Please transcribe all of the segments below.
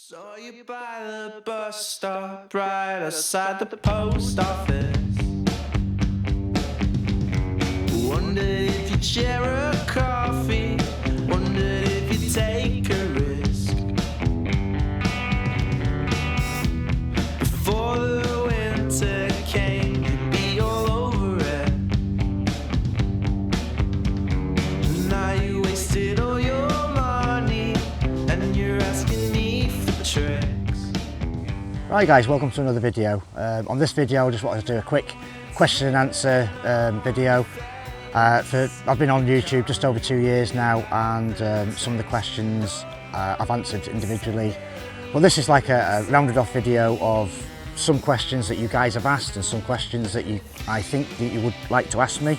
Saw you by the bus stop right outside the post office. Wondered if you'd share a coffee. Wondered if you'd take a risk. Before the winter came, you'd be all over it. Now you wasted all your money and you're asking me for tricks. Right guys, welcome to another video. On this video I just wanted to do a quick question and answer video. I've been on YouTube just over 2 years now, and some of the questions I've answered individually. Well, this is like a rounded off video of some questions that you guys have asked and some questions that I think that you would like to ask me.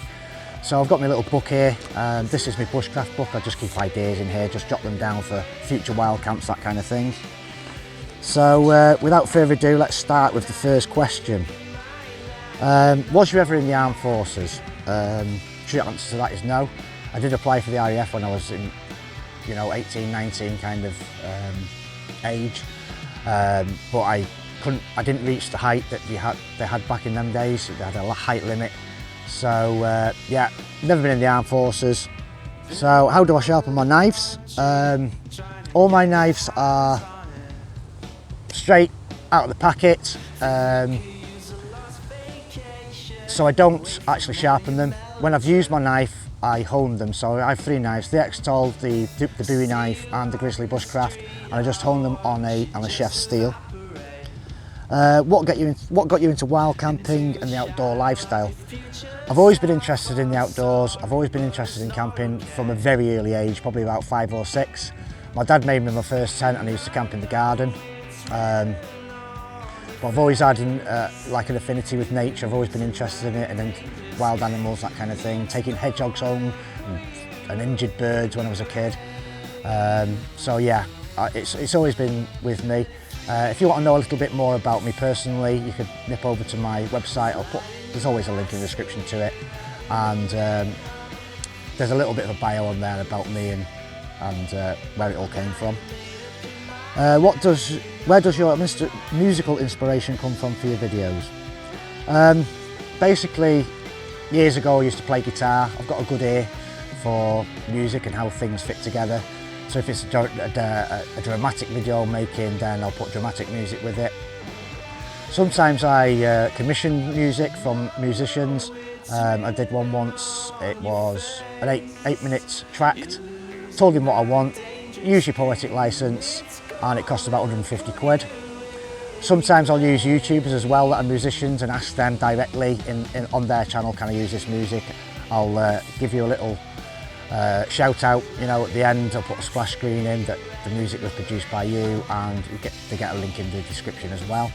So I've got my little book here. This is my bushcraft book. I just keep ideas in here, just jot them down for future wild camps, that kind of thing. So without further ado, let's start with the first question. Was you ever in the armed forces? Short answer to that is no. I did apply for the RAF when I was in, 18, 19 kind of age, but I didn't reach the height that they had back in them days. They had a height limit. So yeah, never been in the armed forces. So how do I sharpen my knives? All my knives are straight out of the packet, so I don't actually sharpen them. When I've used my knife, I hone them. So I have 3 knives: the X-Toll, the Bowie knife, and the Grizzly Bushcraft, and I just hone them on a chef's steel. What got you into wild camping and the outdoor lifestyle? I've always been interested in the outdoors. I've always been interested in camping from a very early age, probably about 5 or 6. My dad made me my first tent and I used to camp in the garden. But I've always had like an affinity with nature. I've always been interested in it, and then wild animals, that kind of thing. Taking hedgehogs home and injured birds when I was a kid. So yeah, it's always been with me. If you want to know a little bit more about me personally, you could nip over to my website. There's always a link in the description to it, and there's a little bit of a bio on there about me and where it all came from. Where does your musical inspiration come from for your videos? Basically, years ago I used to play guitar. I've got a good ear for music and how things fit together. So if it's a dramatic video I'm making, then I'll put dramatic music with it. Sometimes I commission music from musicians. I did one once. It was an 8-minute tract. Told him what I want, usually poetic license, and it cost about 150 quid. Sometimes I'll use YouTubers as well that are musicians and ask them directly on their channel, can I use this music? I'll give you a little shout out, at the end. I'll put a splash screen in that the music was produced by you, and they get a link in the description as well.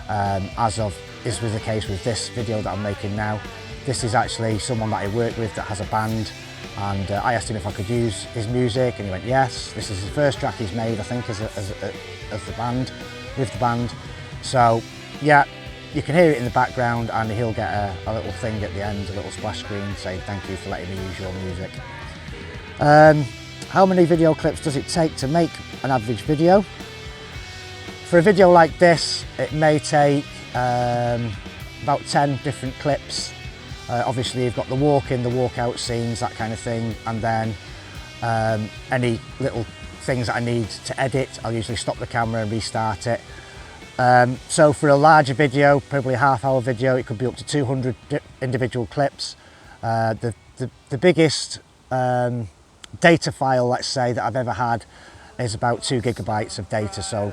As is the case with this video that I'm making now. This is actually someone that I work with that has a band, and I asked him if I could use his music, and he went yes. This is the first track he's made, I think, as the band, with the band. So yeah, you can hear it in the background, and he'll get a little thing at the end, a little splash screen saying thank you for letting me use your music. How many video clips does it take to make an average video? For a video like this, it may take about 10 different clips. Obviously you've got the walk-in, the walk-out scenes, that kind of thing, and then any little things that I need to edit, I'll usually stop the camera and restart it. So for a larger video, probably a half-hour video, it could be up to 200 individual clips. The biggest data file, let's say, that I've ever had is about 2 gigabytes of data, so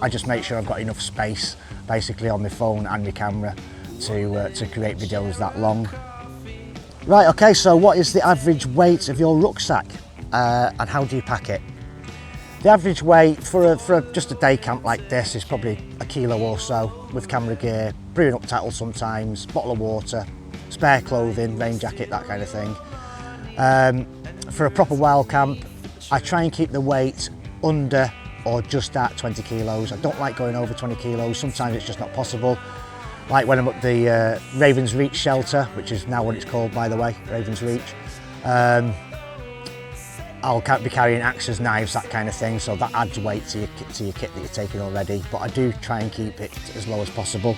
I just make sure I've got enough space basically on my phone and my camera to create videos that long. Right, okay, so what is the average weight of your rucksack and how do you pack it? The average weight for just a day camp like this is probably 1 kilo or so, with camera gear, brewing up tattle sometimes, bottle of water, spare clothing, rain jacket, that kind of thing. For a proper wild camp, I try and keep the weight under or just at 20 kilos. I don't like going over 20 kilos. Sometimes it's just not possible. Like when I'm at the Ravens Reach shelter, which is now what it's called, by the way, Ravens Reach. I'll be carrying axes, knives, that kind of thing, so that adds weight to your kit that you're taking already, but I do try and keep it as low as possible.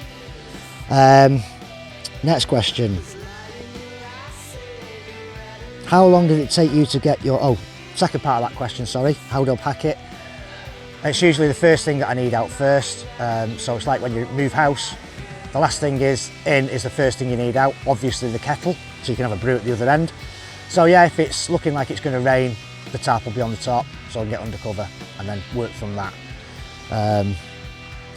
Next question. How long did it take you to get your, second part of that question, sorry, how do I pack it? It's usually the first thing that I need out first, so it's like when you move house, the last thing is the first thing you need out, obviously the kettle, so you can have a brew at the other end. So yeah, if it's looking like it's going to rain, the tarp will be on the top, so I can get under cover and then work from that.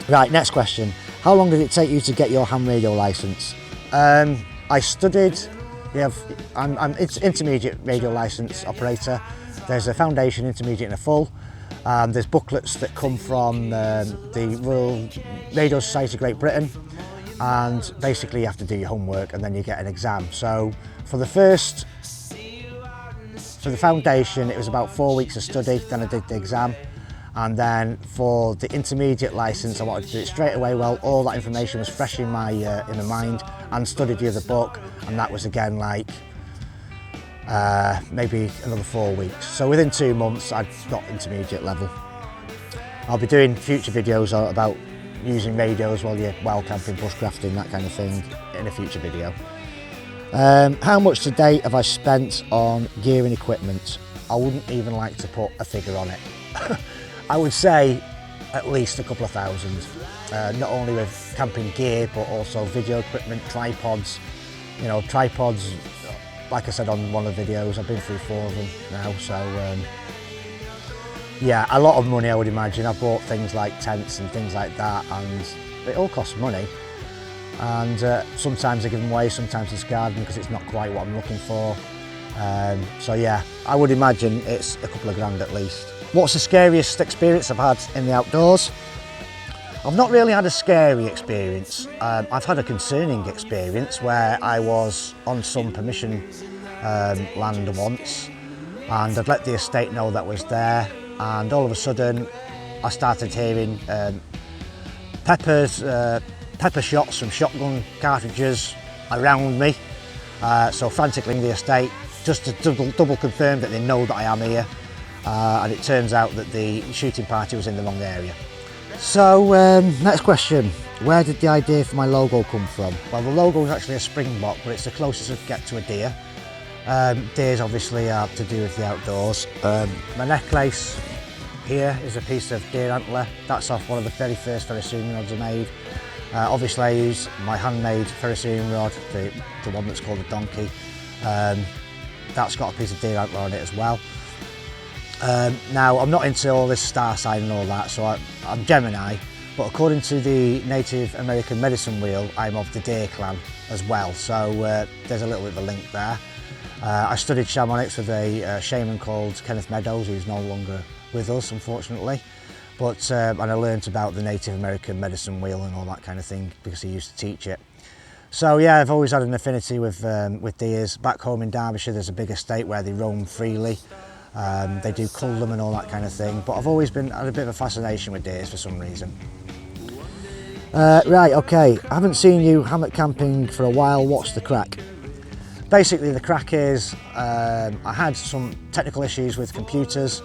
Right, next question. How long did it take you to get your ham radio licence? I studied, I'm intermediate radio licence operator. There's a foundation, intermediate and a full. There's booklets that come from the Royal Radio Society of Great Britain, and basically you have to do your homework and then you get an exam. So for the foundation it was about 4 weeks of study, then I did the exam, and then for the intermediate licence I wanted to do it straight away. Well, all that information was fresh in my mind, and studied the other book, and that was again like maybe another 4 weeks. So within 2 months I'd got intermediate level. I'll be doing future videos about using radios while you're wild camping, bushcrafting, that kind of thing in a future video. How much to date have I spent on gear and equipment? I wouldn't even like to put a figure on it. I would say at least a couple of thousand, not only with camping gear but also video equipment, tripods. You know, tripods, like I said on one of the videos, I've been through 4 of them now, so yeah, a lot of money I would imagine. I've bought things like tents and things like that, and it all costs money, and sometimes I give them away, sometimes discard them because it's not quite what I'm looking for. So yeah, I would imagine it's a couple of grand at least. What's the scariest experience I've had in the outdoors? I've not really had a scary experience. I've had a concerning experience where I was on some permission land once, and I'd let the estate know that was there, and all of a sudden I started hearing pepper shots from shotgun cartridges around me. So frantically in the estate just to double confirm that they know that I am here, and it turns out that the shooting party was in the wrong area. So next question, where did the idea for my logo come from? Well, the logo is actually a springbok, but it's the closest I could get to a deer. Deers obviously are to do with the outdoors. My necklace here is a piece of deer antler. That's off one of the very first ferrocerium rods I made. Obviously I use my handmade ferrocerium rod, the one that's called the donkey. That's got a piece of deer antler on it as well. Now, I'm not into all this star sign and all that, so I'm Gemini, but according to the Native American medicine wheel, I'm of the deer clan as well, so there's a little bit of a link there. I studied shamanics with a shaman called Kenneth Meadows, who's no longer with us, unfortunately, but and I learnt about the Native American medicine wheel and all that kind of thing because he used to teach it. So yeah, I've always had an affinity with deers. Back home in Derbyshire, there's a big estate where they roam freely. They do cull them and all that kind of thing, but I've always had a bit of a fascination with deers for some reason. Right, okay, I haven't seen you hammock camping for a while. What's the crack? Basically, the crack is I had some technical issues with computers.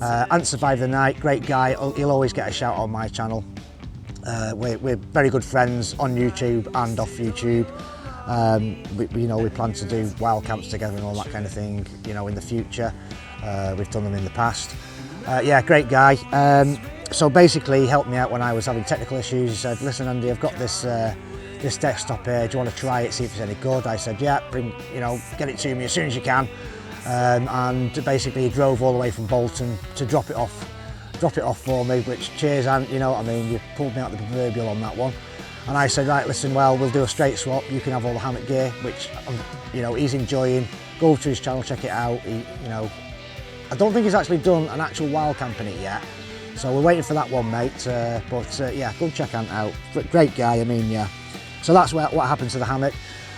Ant survived the night, great guy, he'll always get a shout on my channel. We're very good friends on YouTube and off YouTube. We plan to do wild camps together and all that kind of thing, you know, in the future. We've done them in the past. Yeah, great guy. So basically he helped me out when I was having technical issues. He said, listen Andy, I've got this desktop here, do you want to try it, see if it's any good? I said, yeah, get it to me as soon as you can. And basically he drove all the way from Bolton to drop it off for me, which cheers, Ant, you know what I mean, you pulled me out the proverbial on that one. And I said, right, listen, well, we'll do a straight swap, you can have all the hammock gear, which, he's enjoying. Go over to his channel, check it out. I don't think he's actually done an actual wild camping it yet, so we're waiting for that one, mate. Yeah, go check Ant out. Great guy, I mean, yeah. So that's what happened to the hammock.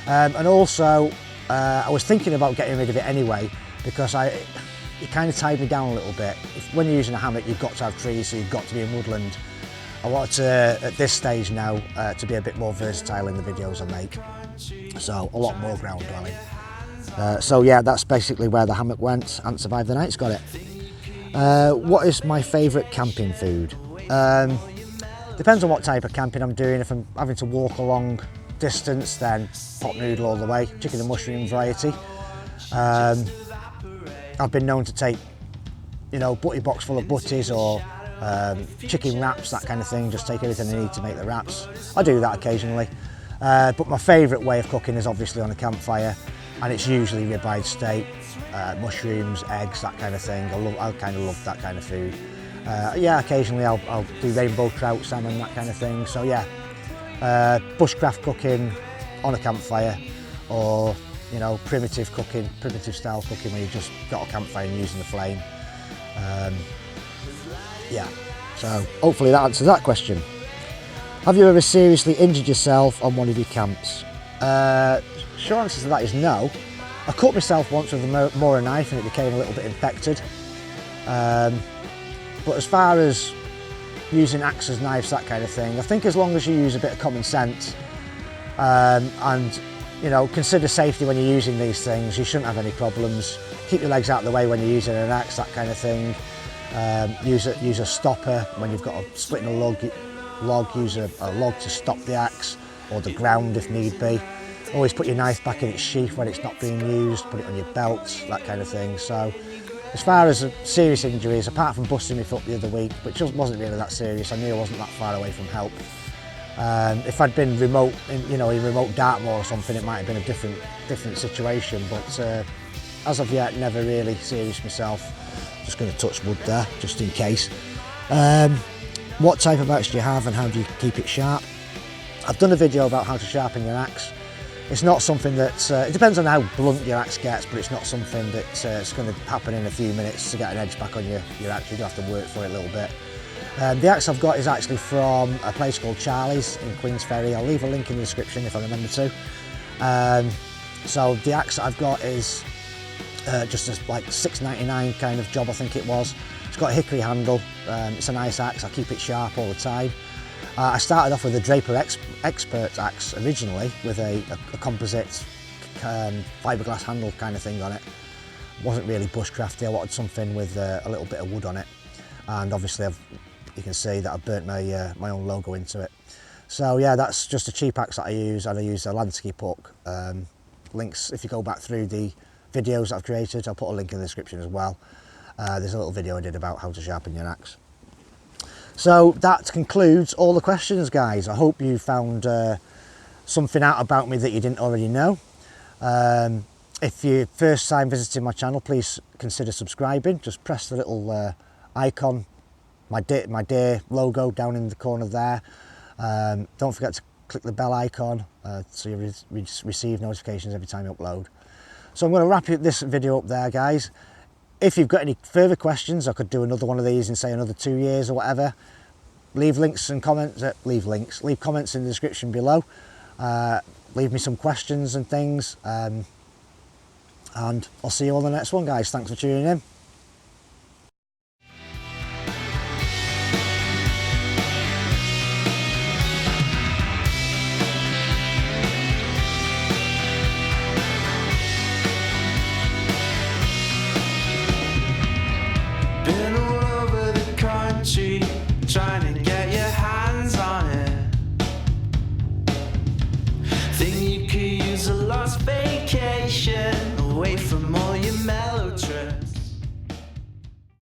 And also, I was thinking about getting rid of it anyway, because it kind of tied me down a little bit. When you're using a hammock, you've got to have trees, so you've got to be in woodland. I wanted to, at this stage now, to be a bit more versatile in the videos I make. So, a lot more ground dwelling. So yeah, that's basically where the hammock went and survived the night's got it. What is my favourite camping food? Depends on what type of camping I'm doing. If I'm having to walk a long distance, then pot noodle all the way, chicken and mushroom variety. I've been known to take, you know, butty box full of butties or chicken wraps, that kind of thing, just take everything I need to make the wraps. I do that occasionally. But my favourite way of cooking is obviously on a campfire, and it's usually ribeye steak, mushrooms, eggs, that kind of thing. I kind of love that kind of food. Yeah, occasionally I'll do rainbow trout, salmon, that kind of thing. So yeah, bushcraft cooking on a campfire, or you know, primitive cooking, primitive style cooking where you've just got a campfire and using the flame. Yeah, so hopefully that answers that question. Have you ever seriously injured yourself on one of your camps? Short answer to that is no. I cut myself once with a Mora knife and it became a little bit infected. But as far as using axes, knives, that kind of thing, I think as long as you use a bit of common sense and you know, consider safety when you're using these things, you shouldn't have any problems. Keep your legs out of the way when you're using an axe, that kind of thing. Use a stopper when you've got splitting a log, use a log to stop the axe, or the ground if need be. Always put your knife back in its sheath when it's not being used, put it on your belt, that kind of thing. So as far as serious injuries, apart from busting my foot the other week, which wasn't really that serious, I knew I wasn't that far away from help. If I'd been remote, in remote Dartmoor or something, it might have been a different situation, but as of yet, never really serious myself. Just going to touch wood there, just in case. What type of axe do you have and how do you keep it sharp? I've done a video about how to sharpen your axe. It's not something that, it depends on how blunt your axe gets, but it's not something that it's going to happen in a few minutes to get an edge back on your axe. You do have to work for it a little bit. The axe I've got is actually from a place called Charlie's in Queens Ferry. I'll leave a link in the description if I remember to. So the axe that I've got is just a like $6.99 kind of job, I think it was. It's got a hickory handle. It's a nice axe. I keep it sharp all the time. I started off with a Draper Expert axe originally with a composite fiberglass handle kind of thing on it. Wasn't really bushcrafty. I wanted something with a little bit of wood on it, and obviously you can see that I've burnt my own logo into it. So yeah, that's just a cheap axe that I use, and I use a landscape hook. Links, if you go back through the videos that I've created, I'll put a link in the description as well. There's a little video I did about how to sharpen your axe. So that concludes all the questions, guys. I hope you found something out about me that you didn't already know. If you're first time visiting my channel, please consider subscribing. Just press the little icon, my dear logo down in the corner there. Don't forget to click the bell icon so you receive notifications every time you upload. So I'm going to wrap this video up there, guys. If you've got any further questions, I could do another one of these in say another 2 years or whatever. Leave links and comments. Leave comments in the description below. Leave me some questions and things. And I'll see you on the next one, guys. Thanks for tuning in.